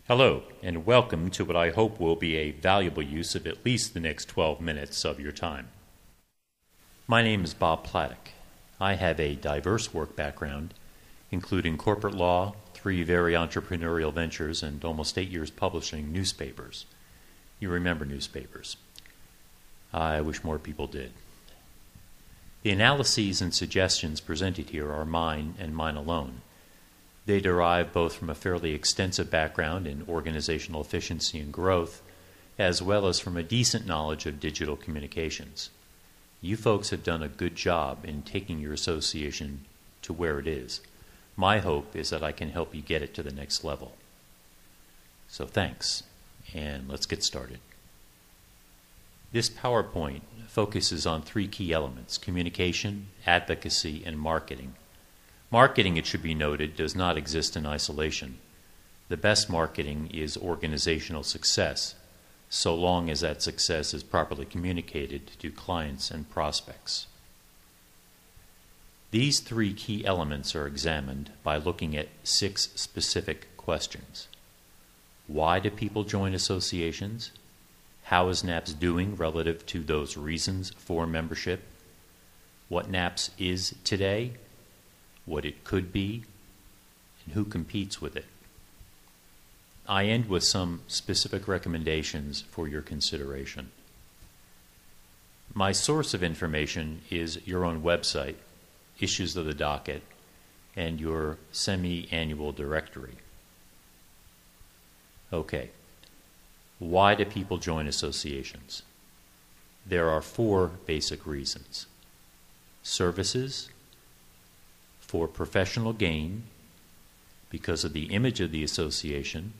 Hello, and welcome to what I hope will be a valuable use of at least the next 12 minutes of your time. My name is Bob Plattick. I have a diverse work background, including corporate law, 3 very entrepreneurial ventures, and almost 8 years publishing newspapers. You remember newspapers. I wish more people did. The analyses and suggestions presented here are mine and mine alone. They derive both from a fairly extensive background in organizational efficiency and growth, as well as from a decent knowledge of digital communications. You folks have done a good job in taking your association to where it is. My hope is that I can help you get it to the next level. So thanks, and let's get started. This PowerPoint focuses on 3 key elements: communication, advocacy, and marketing. Marketing, it should be noted, does not exist in isolation. The best marketing is organizational success, so long as that success is properly communicated to clients and prospects. These 3 key elements are examined by looking at 6 specific questions. Why do people join associations? How is Naaps doing relative to those reasons for membership? What Naaps is today? What it could be, and who competes with it. I end with some specific recommendations for your consideration. My source of information is your own website, issues of the docket, and your semi-annual directory. Okay, why do people join associations? There are 4 basic reasons: services, for professional gain, because of the image of the association,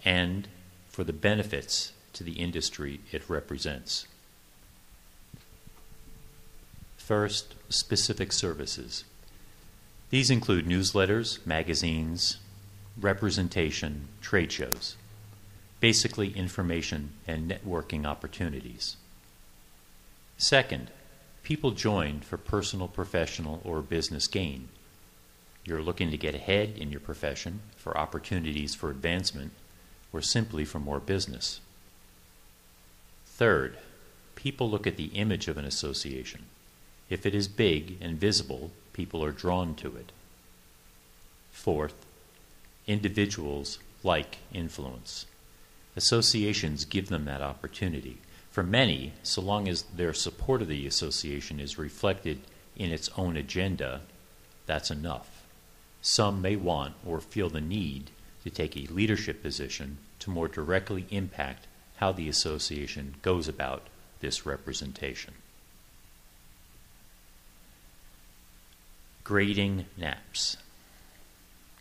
and for the benefits to the industry it represents. First, specific services. These include newsletters, magazines, representation, trade shows, basically information and networking opportunities. Second, people join for personal, professional, or business gain. You're looking to get ahead in your profession, for opportunities for advancement, or simply for more business. Third, people look at the image of an association. If it is big and visible, people are drawn to it. Fourth, individuals like influence. Associations give them that opportunity. For many, so long as their support of the association is reflected in its own agenda, that's enough. Some may want or feel the need to take a leadership position to more directly impact how the association goes about this representation. Grading Naaps.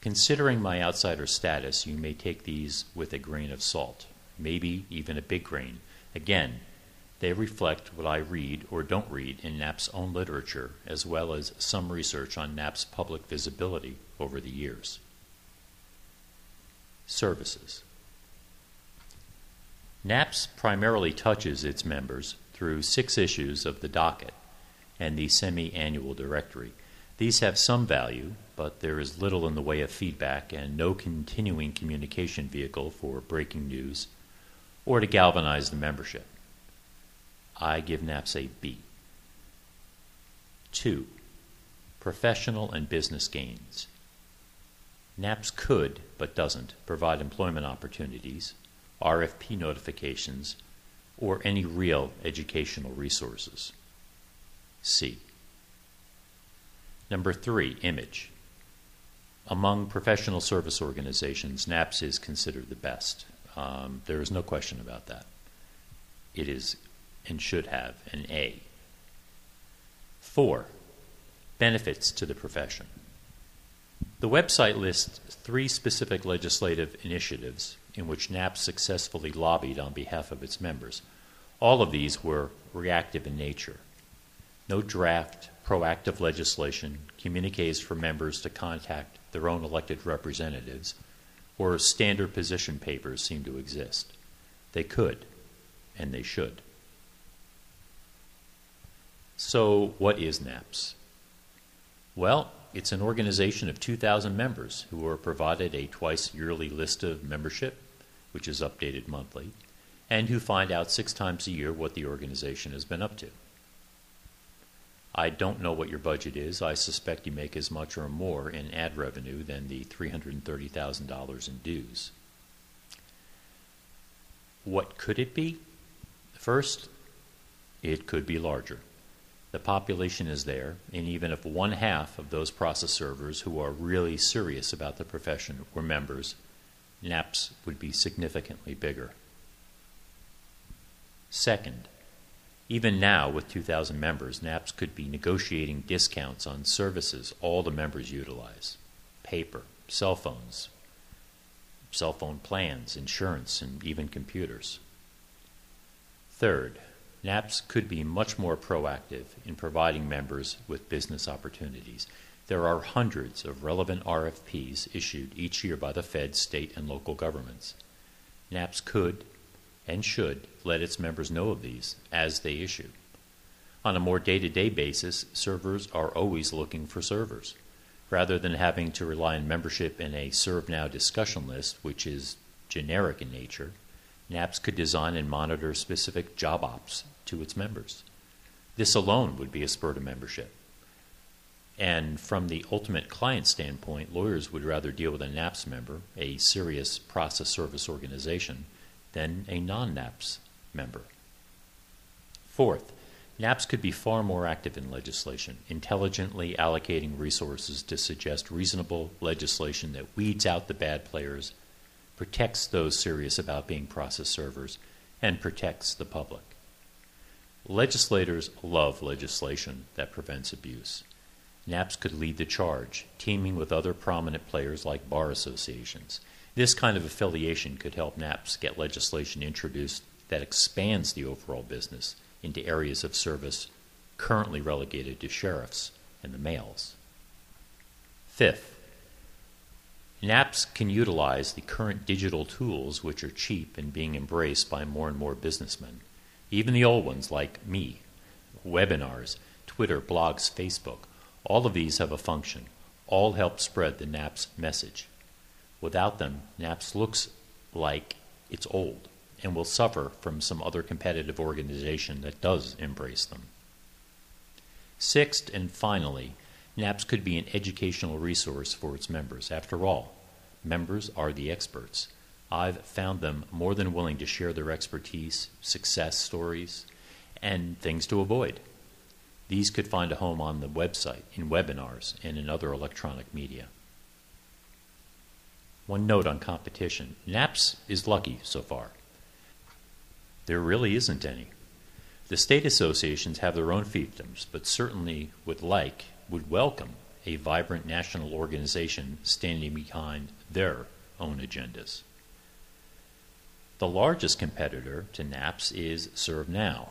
Considering my outsider status, you may take these with a grain of salt, maybe even a big grain. Again, they reflect what I read or don't read in Naaps' own literature, as well as some research on Naaps' public visibility over the years. Services. Naaps primarily touches its members through 6 issues of the docket and the semi-annual directory. These have some value, but there is little in the way of feedback and no continuing communication vehicle for breaking news or to galvanize the membership. I give Naaps a B. 2. Professional and business gains. Naaps could, but doesn't, provide employment opportunities, RFP notifications, or any real educational resources. C. Number 3, image. Among professional service organizations, Naaps is considered the best. There is no question about that. It is and should have an A. 4, benefits to the profession. The website lists 3 specific legislative initiatives in which Naaps successfully lobbied on behalf of its members. All of these were reactive in nature. No draft, proactive legislation, communiques for members to contact their own elected representatives, or standard position papers seem to exist. They could, and they should. So what is Naaps? Well, it's an organization of 2,000 members who are provided a twice-yearly list of membership, which is updated monthly, and who find out 6 times a year what the organization has been up to. I don't know what your budget is. I suspect you make as much or more in ad revenue than the $330,000 in dues. What could it be? First, it could be larger. The population is there, and even if 1/2 of those process servers who are really serious about the profession were members, Naaps would be significantly bigger. Second, even now with 2,000 members, Naaps could be negotiating discounts on services all the members utilize: paper, cell phones, cell phone plans, insurance, and even computers. Third, Naaps could be much more proactive in providing members with business opportunities. There are hundreds of relevant RFPs issued each year by the Fed, state, and local governments. Naaps could and should let its members know of these as they issue. On a more day-to-day basis, servers are always looking for servers. Rather than having to rely on membership in a ServeNow discussion list, which is generic in nature, Naaps could design and monitor specific job ops to its members. This alone would be a spur to membership. And from the ultimate client standpoint, lawyers would rather deal with a Naaps member, a serious process service organization, than a non-Naaps member. Fourth, Naaps could be far more active in legislation, intelligently allocating resources to suggest reasonable legislation that weeds out the bad players, protects those serious about being process servers, and protects the public. Legislators love legislation that prevents abuse. Naaps could lead the charge, teaming with other prominent players like bar associations. This kind of affiliation could help Naaps get legislation introduced that expands the overall business into areas of service currently relegated to sheriffs and the mails. Fifth, Naaps can utilize the current digital tools, which are cheap and being embraced by more and more businessmen, even the old ones like me, webinars, Twitter, blogs, Facebook. All of these have a function. All help spread the Naaps message. Without them, Naaps looks like it's old and will suffer from some other competitive organization that does embrace them. Sixth and finally, Naaps could be an educational resource for its members. After all, members are the experts. I've found them more than willing to share their expertise, success stories, and things to avoid. These could find a home on the website, in webinars, and in other electronic media. One note on competition. Naaps is lucky so far. There really isn't any. The state associations have their own fiefdoms, but certainly would welcome a vibrant national organization standing behind their own agendas. The largest competitor to Naaps is ServeNow.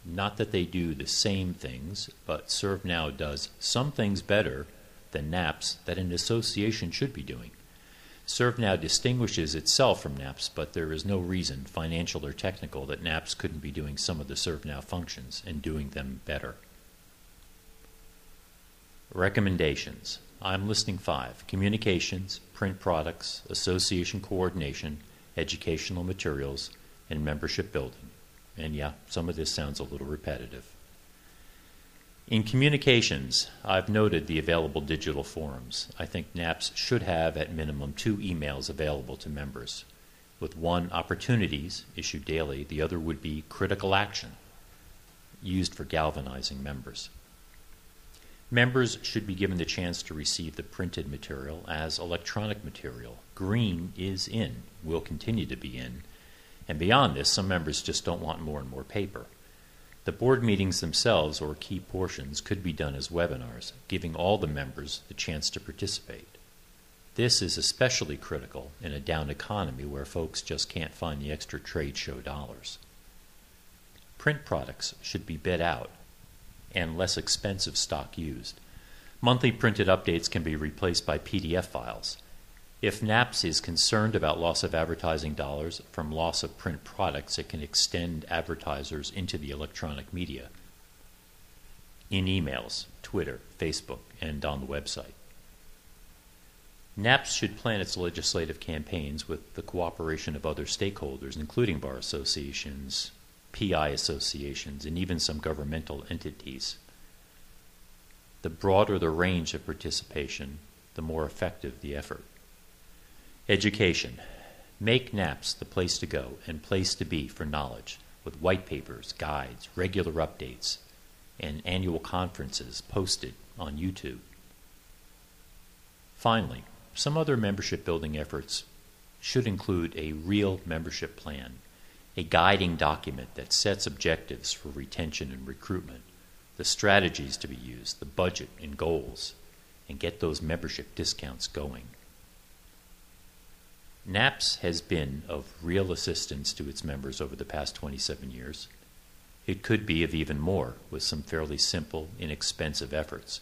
Not that they do the same things, but ServeNow does some things better than Naaps that an association should be doing. ServeNow distinguishes itself from Naaps, but there is no reason, financial or technical, that Naaps couldn't be doing some of the ServeNow functions and doing them better. Recommendations. I'm listing 5: communications, print products, association coordination, educational materials, and membership building. And yeah, some of this sounds a little repetitive. In communications, I've noted the available digital forums. I think Naaps should have at minimum 2 emails available to members, with one opportunities, issued daily, the other would be critical action, used for galvanizing members. Members should be given the chance to receive the printed material as electronic material. Green is in, will continue to be in, and beyond this, some members just don't want more and more paper. The board meetings themselves, or key portions, could be done as webinars, giving all the members the chance to participate. This is especially critical in a down economy where folks just can't find the extra trade show dollars. Print products should be bid out and less expensive stock used. Monthly printed updates can be replaced by PDF files. If Naaps is concerned about loss of advertising dollars from loss of print products, it can extend advertisers into the electronic media. in emails, Twitter, Facebook, and on the website. Naaps should plan its legislative campaigns with the cooperation of other stakeholders, including bar associations, PI associations, and even some governmental entities. The broader the range of participation, the more effective the effort. Education. Make Naaps the place to go and place to be for knowledge, with white papers, guides, regular updates, and annual conferences posted on YouTube. Finally, some other membership building efforts should include a real membership plan, a guiding document that sets objectives for retention and recruitment, the strategies to be used, the budget and goals, and get those membership discounts going. Naaps has been of real assistance to its members over the past 27 years. It could be of even more with some fairly simple, inexpensive efforts.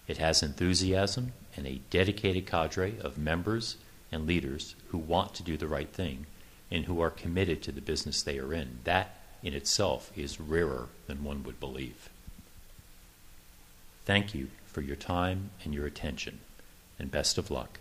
It has enthusiasm and a dedicated cadre of members and leaders who want to do the right thing and who are committed to the business they are in. That in itself is rarer than one would believe. Thank you for your time and your attention, and best of luck.